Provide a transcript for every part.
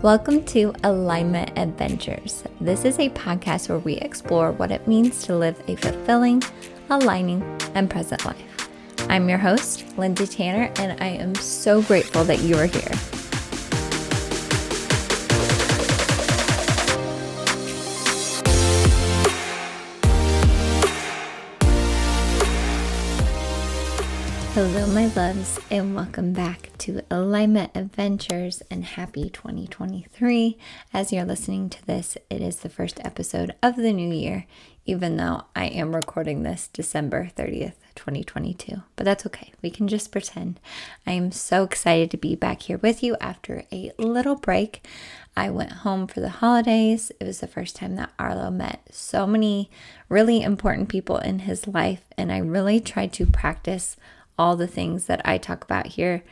Welcome to Alignment Adventures. This is a podcast where we explore what it means to live a fulfilling, aligning, and present life. I'm your host, Lindsay Tanner, and I am so grateful that you are here. Hello, my loves, and welcome back to Alignment Adventures, and happy 2023. As you're listening to this, it is the first episode of the new year, even though I am recording this December 30th, 2022. But that's okay. We can just pretend. I am so excited to be back here with you after a little break. I went home for the holidays. It was the first time that Arlo met so many really important people in his life, and I really tried to practice all the things that I talk about here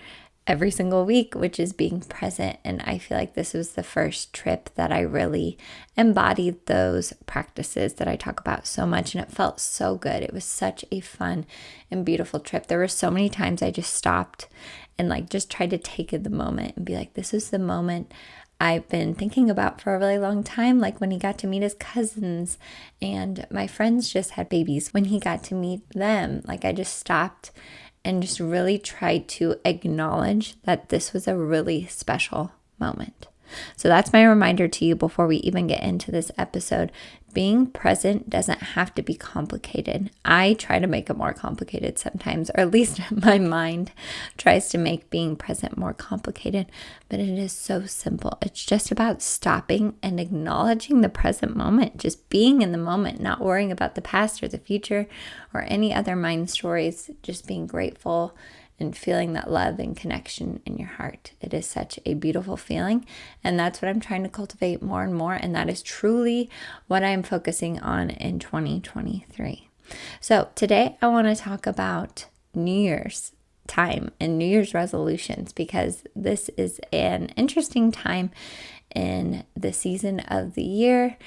every single week, which is being present. And I feel like this was the first trip that I really embodied those practices that I talk about so much. And it felt so good. It was such a fun and beautiful trip. There were so many times I just stopped and just tried to take in the moment and be like, this is the moment I've been thinking about for a really long time, like when he got to meet his cousins and my friends just had babies, when he got to meet them. I just stopped and just really tried to acknowledge that this was a really special moment. So that's my reminder to you before we even get into this episode. Being present doesn't have to be complicated. I try to make it more complicated sometimes, or at least my mind tries to make being present more complicated, but it is so simple. It's just about stopping and acknowledging the present moment, just being in the moment, not worrying about the past or the future or any other mind stories, just being grateful and feeling that love and connection in your heart. It is such a beautiful feeling, and that's what I'm trying to cultivate more and more, and that is truly what I'm focusing on in 2023. So today I want to talk about New Year's time and New Year's resolutions, because this is an interesting time in the season of the year.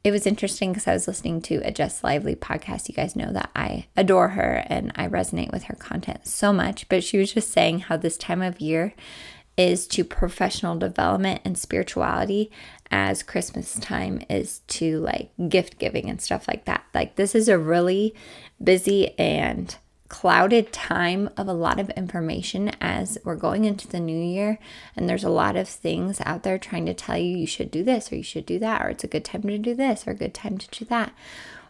It was interesting because I was listening to a Just Lively podcast. You guys know that I adore her and I resonate with her content so much. But she was just saying how this time of year is to professional development and spirituality as Christmas time is to gift giving and stuff like that. This is a really busy and clouded time of a lot of information as we're going into the new year, and there's a lot of things out there trying to tell you should do this or you should do that, or it's a good time to do this or a good time to do that,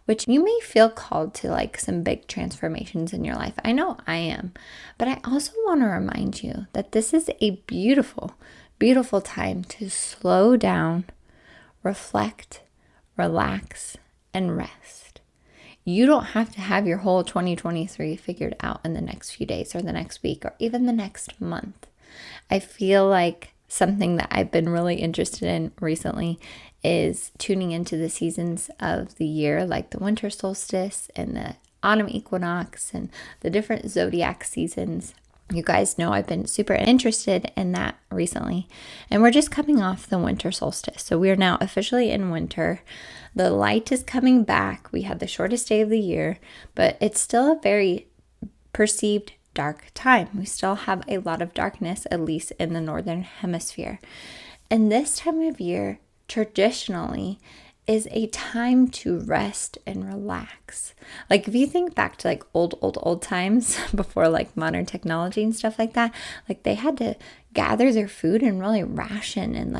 which you may feel called to some big transformations in your life. I know I am, but I also want to remind you that this is a beautiful, beautiful time to slow down, reflect, relax, and rest. You don't have to have your whole 2023 figured out in the next few days or the next week or even the next month. I feel like something that I've been really interested in recently is tuning into the seasons of the year, like the winter solstice and the autumn equinox and the different zodiac seasons. You guys know I've been super interested in that recently, and we're just coming off the winter solstice. So we are now officially in winter. The light is coming back. We had the shortest day of the year, but it's still a very perceived dark time. We still have a lot of darkness, at least in the northern hemisphere. And this time of year, traditionally, is a time to rest and relax. If you think back to old times before modern technology and stuff like that, they had to gather their food and really ration and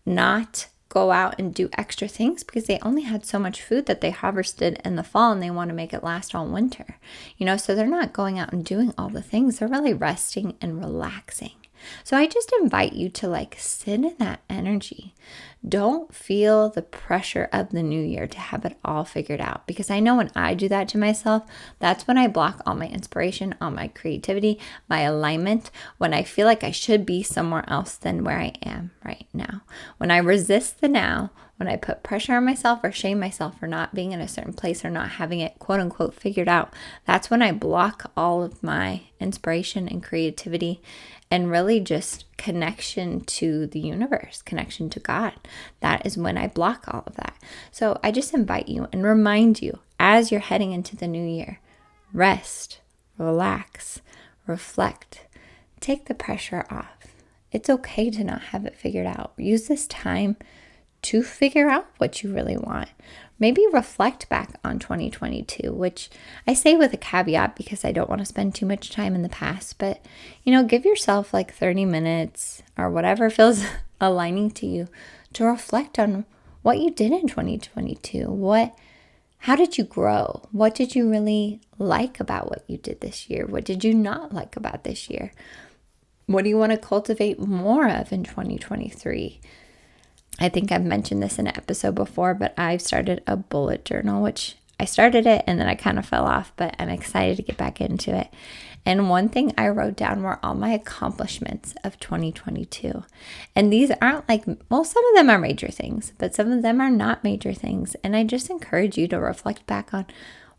not go out and do extra things because they only had so much food that they harvested in the fall and they want to make it last all winter. So they're not going out and doing all the things. They're really resting and relaxing. So I just invite you to sit in that energy. Don't feel the pressure of the new year to have it all figured out, because I know when I do that to myself, that's when I block all my inspiration, all my creativity, my alignment, when I feel like I should be somewhere else than where I am right now. When I resist the now, when I put pressure on myself or shame myself for not being in a certain place or not having it quote unquote figured out, that's when I block all of my inspiration and creativity and really just connection to the universe, connection to God. That is when I block all of that. So I just invite you and remind you as you're heading into the new year, rest, relax, reflect, take the pressure off, It's okay to not have it figured out. Use this time to figure out what you really want. Maybe reflect back on 2022, which I say with a caveat because I don't want to spend too much time in the past, but give yourself like 30 minutes or whatever feels aligning to you to reflect on what you did in 2022. How did you grow? What did you really like about what you did this year? What did you not like about this year? What do you want to cultivate more of in 2023? I think I've mentioned this in an episode before, but I've started a bullet journal, which I started it and then I kind of fell off, but I'm excited to get back into it. And one thing I wrote down were all my accomplishments of 2022. And these aren't some of them are major things, but some of them are not major things. And I just encourage you to reflect back on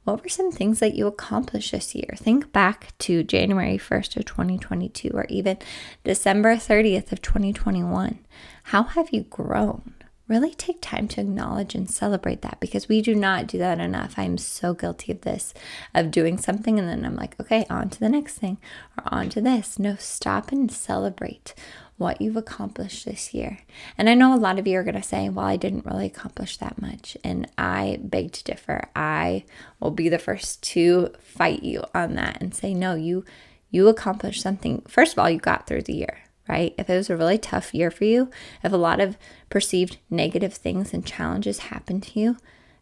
what were some things that you accomplished this year. Think back to January 1st of 2022 or even December 30th of 2021. How have you grown? Really take time to acknowledge and celebrate that, because we do not do that enough. I'm so guilty of this, of doing something and then I'm like, okay, on to the next thing or on to this. No, stop and celebrate what you've accomplished this year. And I know a lot of you are going to say, well, I didn't really accomplish that much. And I beg to differ. I will be the first to fight you on that and say, no, you accomplished something. First of all, you got through the year. Right? If it was a really tough year for you, if a lot of perceived negative things and challenges happened to you,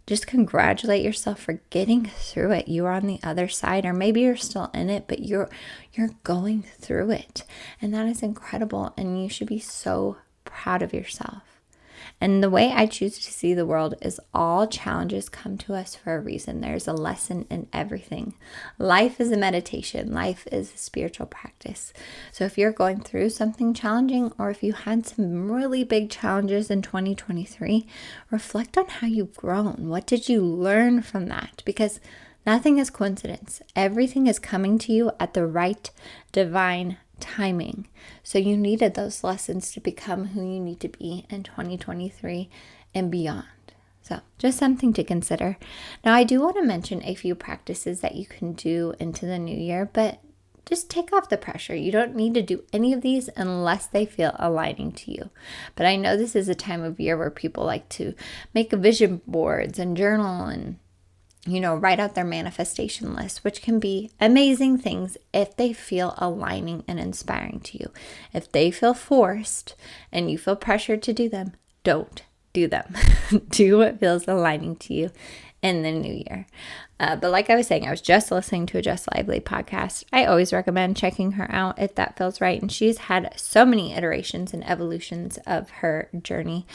just congratulate yourself for getting through it. You're on the other side, or maybe you're still in it, but you're going through it. And that is incredible. And you should be so proud of yourself. And the way I choose to see the world is all challenges come to us for a reason. There's a lesson in everything. Life is a meditation. Life is a spiritual practice. So if you're going through something challenging, or if you had some really big challenges in 2023, reflect on how you've grown. What did you learn from that? Because nothing is coincidence. Everything is coming to you at the right divine timing. So you needed those lessons to become who you need to be in 2023 and beyond. So just something to consider. Now, I do want to mention a few practices that you can do into the new year, but just take off the pressure. You don't need to do any of these unless they feel aligning to you. But I know this is a time of year where people like to make vision boards and journal and write out their manifestation list, which can be amazing things if they feel aligning and inspiring to you. If they feel forced and you feel pressured to do them, don't do them. Do what feels aligning to you in the new year. But like I was saying, I was just listening to a Just Lively podcast. I always recommend checking her out if that feels right. And she's had so many iterations and evolutions of her journey.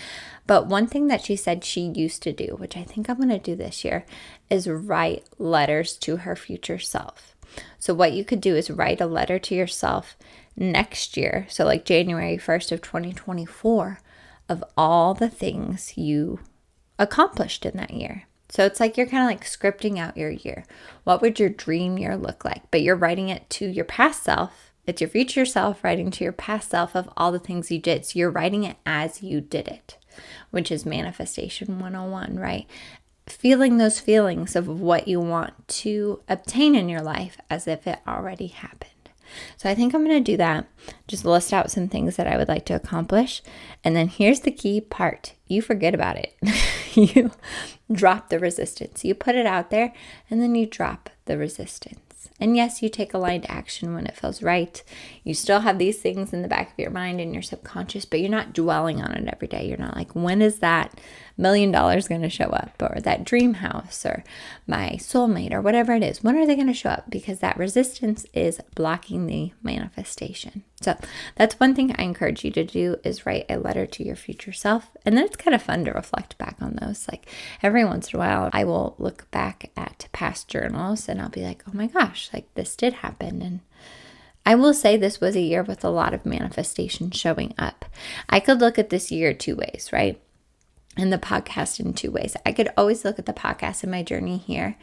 But one thing that she said she used to do, which I think I'm going to do this year, is write letters to her future self. So what you could do is write a letter to yourself next year. So like January 1st of 2024, of all the things you accomplished in that year. So it's like you're kind of like scripting out your year. What would your dream year look like? But you're writing it to your past self. It's your future self writing to your past self of all the things you did. So you're writing it as you did it, which is manifestation 101, right? Feeling those feelings of what you want to obtain in your life as if it already happened. So I think I'm going to do that. Just list out some things that I would like to accomplish. And then here's the key part. You forget about it. You drop the resistance. You put it out there and then you drop the resistance. And yes, you take aligned action when it feels right. You still have these things in the back of your mind and your subconscious, but you're not dwelling on it every day. You're not like, when is that $1 million going to show up, or that dream house, or my soulmate, or whatever it is? When are they going to show up? Because that resistance is blocking the manifestation. So that's one thing I encourage you to do, is write a letter to your future self. And then it's kind of fun to reflect back on those. Like every once in a while, I will look back at past journals and I'll be like, oh my gosh, like this did happen. And I will say this was a year with a lot of manifestation showing up. I could look at this year two ways, right? And the podcast in two ways. I could always look at the podcast and my journey here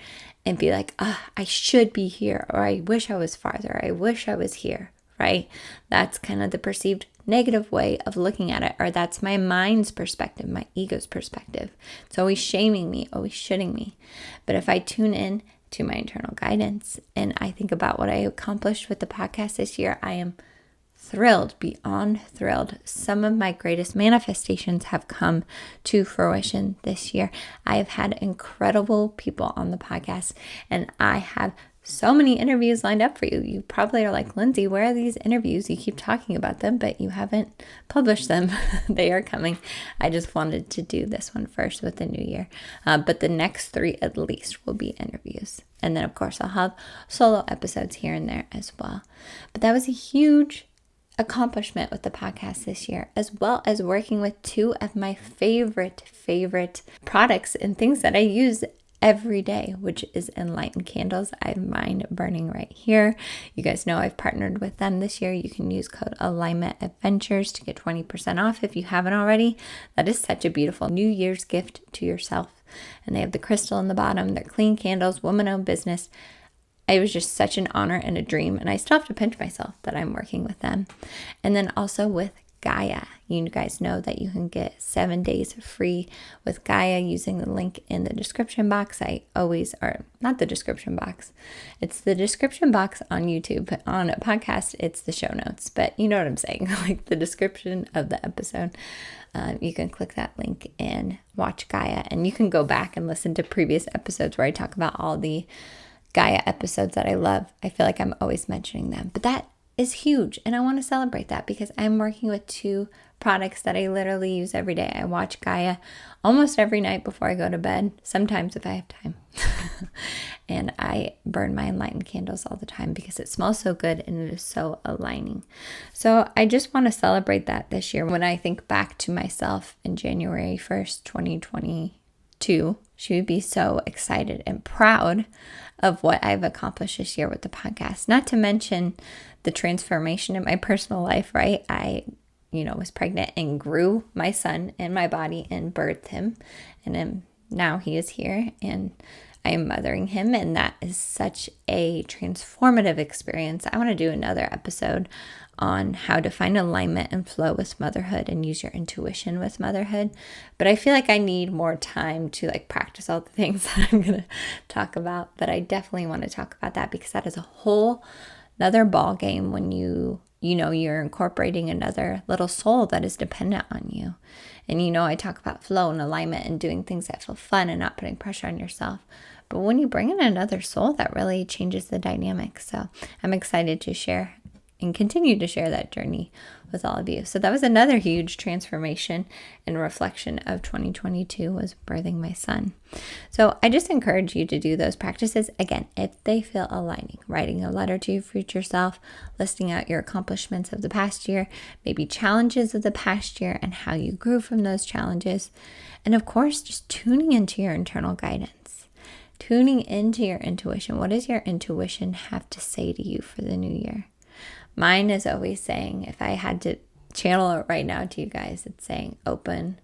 and be like, I should be here, or I wish I was farther. I wish I was here, right? That's kind of the perceived negative way of looking at it, or that's my mind's perspective, my ego's perspective. It's always shaming me, always shitting me. But if I tune in to my internal guidance and I think about what I accomplished with the podcast this year, I am thrilled, beyond thrilled. Some of my greatest manifestations have come to fruition this year. I have had incredible people on the podcast, and I have so many interviews lined up for you. You probably are like, Lindsay, where are these interviews? You keep talking about them, but you haven't published them. They are coming. I just wanted to do this one first with the new year. But the next 3 at least will be interviews. And then, of course, I'll have solo episodes here and there as well. But that was a huge accomplishment with the podcast this year, as well as working with 2 of my favorite products and things that I use every day, which is Enlightened Candles. I have mine burning right here. You guys know I've partnered with them this year. You can use code Alignment Adventures to get 20% off if you haven't already. That is such a beautiful New Year's gift to yourself. And they have the crystal in the bottom. They're clean candles, woman-owned business. It was just such an honor and a dream. And I still have to pinch myself that I'm working with them. And then also with Gaia. You guys know that you can get 7 days free with Gaia using the link in the description box. Not the description box. It's the description box on YouTube. On a podcast, it's the show notes. But you know what I'm saying, like the description of the episode. You can click that link and watch Gaia. And you can go back and listen to previous episodes where I talk about all the Gaia episodes that I love. I feel like I'm always mentioning them. But that is huge, and I want to celebrate that because I'm working with 2 products that I literally use every day. I watch Gaia almost every night before I go to bed, sometimes if I have time. And I burn my Enlightened candles all the time because it smells so good and it is so aligning. So I just want to celebrate that this year. When I think back to myself in January 1st, 2022, she would be so excited and proud of what I've accomplished this year with the podcast. Not to mention the transformation in my personal life, right? I, was pregnant and grew my son in my body and birthed him. And then now he is here and I am mothering him. And that is such a transformative experience. I want to do another episode on how to find alignment and flow with motherhood and use your intuition with motherhood. But I feel like I need more time to practice all the things that I'm going to talk about. But I definitely want to talk about that because that is a whole another ball game when you're incorporating another little soul that is dependent on you. And I talk about flow and alignment and doing things that feel fun and not putting pressure on yourself. But when you bring in another soul, that really changes the dynamic. So I'm excited to share and continue to share that journey with all of you. So that was another huge transformation and reflection of 2022 was birthing my son. So I just encourage you to do those practices. Again, if they feel aligning, writing a letter to your future self, listing out your accomplishments of the past year, maybe challenges of the past year and how you grew from those challenges. And of course, just tuning into your internal guidance, tuning into your intuition. What does your intuition have to say to you for the new year? Mine is always saying, if I had to channel it right now to you guys, it's saying open,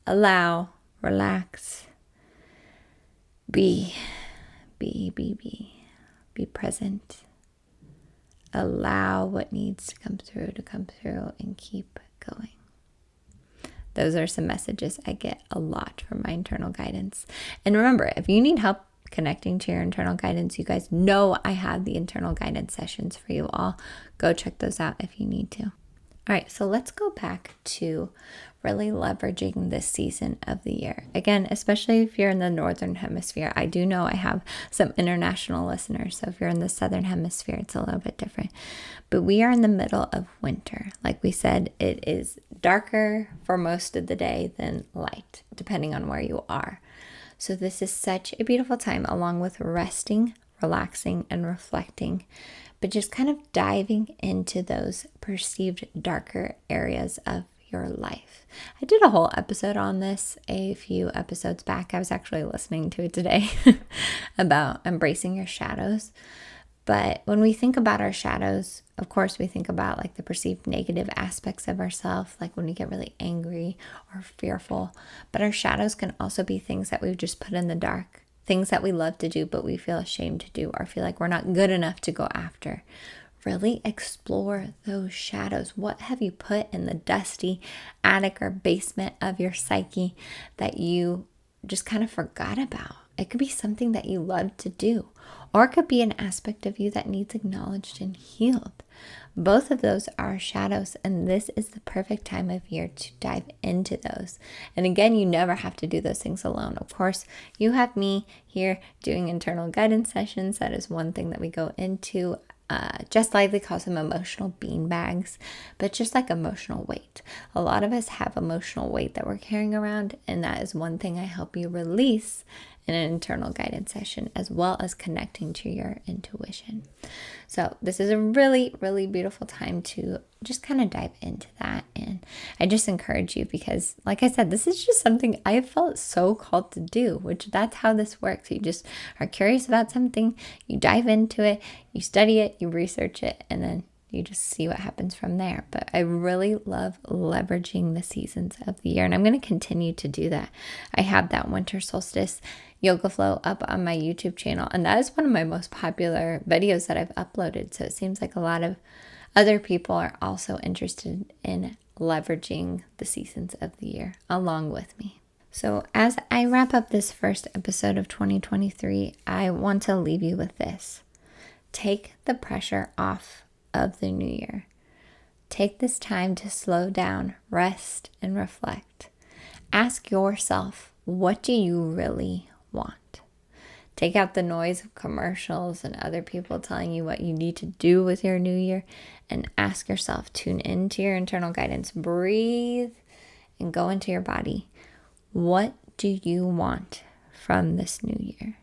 allow, relax, be present. Allow what needs to come through and keep going. Those are some messages I get a lot from my internal guidance. And remember, if you need help connecting to your internal guidance, you guys know I have the internal guidance sessions for you all. Go check those out if you need to. All right, so let's go back to really leveraging this season of the year. Again, especially if you're in the Northern Hemisphere. I do know I have some international listeners, so if you're in the Southern Hemisphere, it's a little bit different. But we are in the middle of winter. Like we said, it is darker for most of the day than light, depending on where you are. So this is such a beautiful time, along with resting, relaxing, and reflecting, but just kind of diving into those perceived darker areas of your life. I did a whole episode on this a few episodes back. I was actually listening to it today about embracing your shadows. But when we think about our shadows, of course, we think about the perceived negative aspects of ourselves, like when we get really angry or fearful. But our shadows can also be things that we've just put in the dark, things that we love to do, but we feel ashamed to do or feel like we're not good enough to go after. Really explore those shadows. What have you put in the dusty attic or basement of your psyche that you just kind of forgot about? It could be something that you love to do, or it could be an aspect of you that needs acknowledged and healed. Both of those are shadows, and this is the perfect time of year to dive into those. And again, you never have to do those things alone. Of course, you have me here doing internal guidance sessions. That is one thing that we go into. Just lightly calls them emotional bean bags, but just like emotional weight. A lot of us have emotional weight that we're carrying around, and that is one thing I help you release in an internal guidance session, as well as connecting to your intuition. So this is a really, really beautiful time to just kind of dive into that. And I just encourage you because, like I said, this is just something I felt so called to do, which that's how this works. You just are curious about something, you dive into it, you study it, you research it, and then you just see what happens from there. But I really love leveraging the seasons of the year, and I'm going to continue to do that. I have that winter solstice yoga flow up on my YouTube channel, and that is one of my most popular videos that I've uploaded. So it seems like a lot of other people are also interested in leveraging the seasons of the year along with me. So as I wrap up this first episode of 2023, I want to leave you with this. Take the pressure off of the new year. Take this time to slow down, rest, and reflect. Ask yourself, what do you really want? Take out the noise of commercials and other people telling you what you need to do with your new year, and ask yourself, tune into your internal guidance, breathe, and go into your body. What do you want from this new year?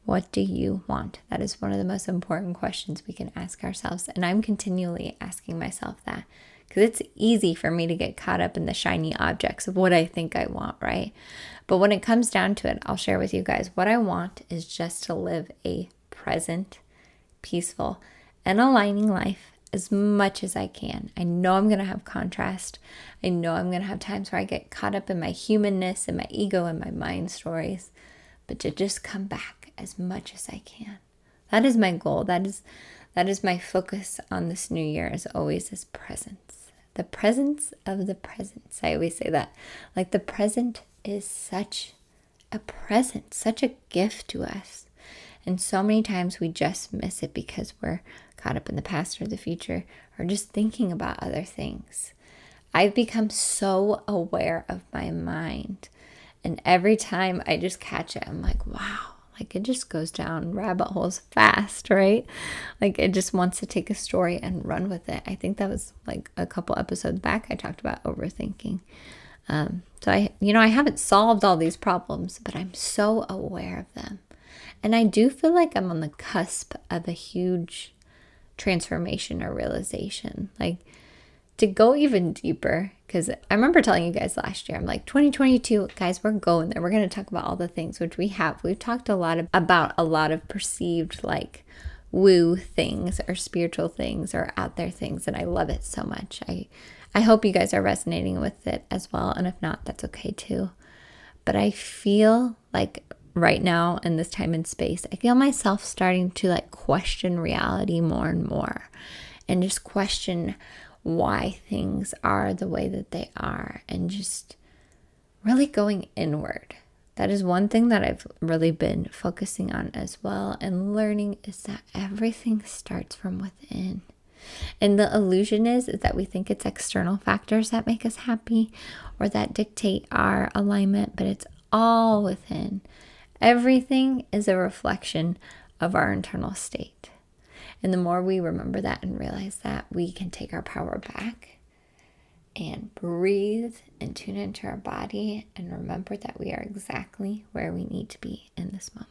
What do you want? That is one of the most important questions we can ask ourselves. And I'm continually asking myself that because it's easy for me to get caught up in the shiny objects of what I think I want, right? But when it comes down to it, I'll share with you guys what I want is just to live a present, peaceful, and aligning life as much as I can. I know I'm going to have contrast. I know I'm going to have times where I get caught up in my humanness and my ego and my mind stories, but to just come back as much as I can. That is my goal. That is my focus on this new year, as always, is presence. The presence of the presence. I always say that. Like, the present is such a present, such a gift to us. And so many times we just miss it because we're caught up in the past or the future, or just thinking about other things. I've become so aware of my mind. And every time I just catch it, I'm like, wow. Like, it just goes down rabbit holes fast, right? Like, it just wants to take a story and run with it. I think that was like a couple episodes back I talked about overthinking. So I haven't solved all these problems, but I'm so aware of them. And I do feel like I'm on the cusp of a huge transformation or realization. Like, to go even deeper, because I remember telling you guys last year, I'm like, 2022, guys, we're going there. We're going to talk about all the things, which we have. We've talked about a lot of perceived like woo things or spiritual things or out there things. And I love it so much. I hope you guys are resonating with it as well. And if not, that's okay too. But I feel like right now in this time and space, I feel myself starting to like question reality more and more, and just question why things are the way that they are, and just really going inward. That is one thing that I've really been focusing on as well, and learning is that everything starts from within. And the illusion is that we think it's external factors that make us happy or that dictate our alignment, but it's all within. Everything is a reflection of our internal state. And the more we remember that and realize that, we can take our power back and breathe and tune into our body and remember that we are exactly where we need to be in this moment.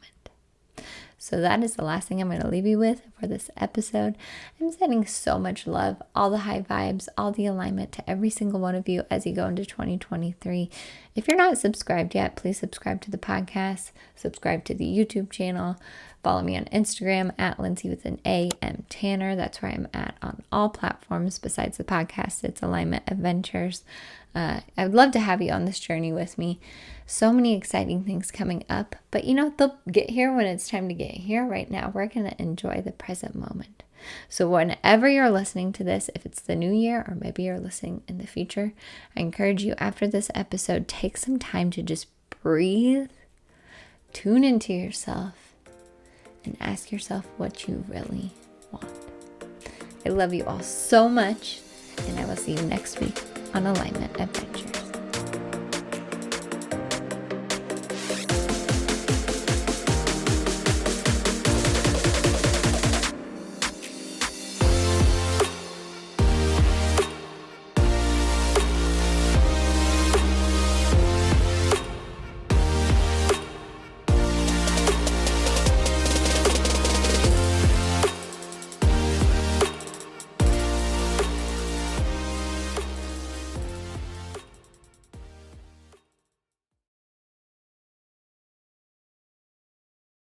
So that is the last thing I'm going to leave you with for this episode. I'm sending so much love, all the high vibes, all the alignment to every single one of you as you go into 2023. If you're not subscribed yet, please subscribe to the podcast, subscribe to the YouTube channel, follow me on Instagram at Lindsay with an A, M Tanner. That's where I'm at on all platforms besides the podcast. It's Alignment Adventures. I would love to have you on this journey with me. So many exciting things coming up, but they'll get here when it's time to get here. Right now, we're going to enjoy the present moment. So whenever you're listening to this, if it's the new year or maybe you're listening in the future, I encourage you after this episode, take some time to just breathe, tune into yourself, and ask yourself what you really want. I love you all so much, and I will see you next week on Alignment Adventure.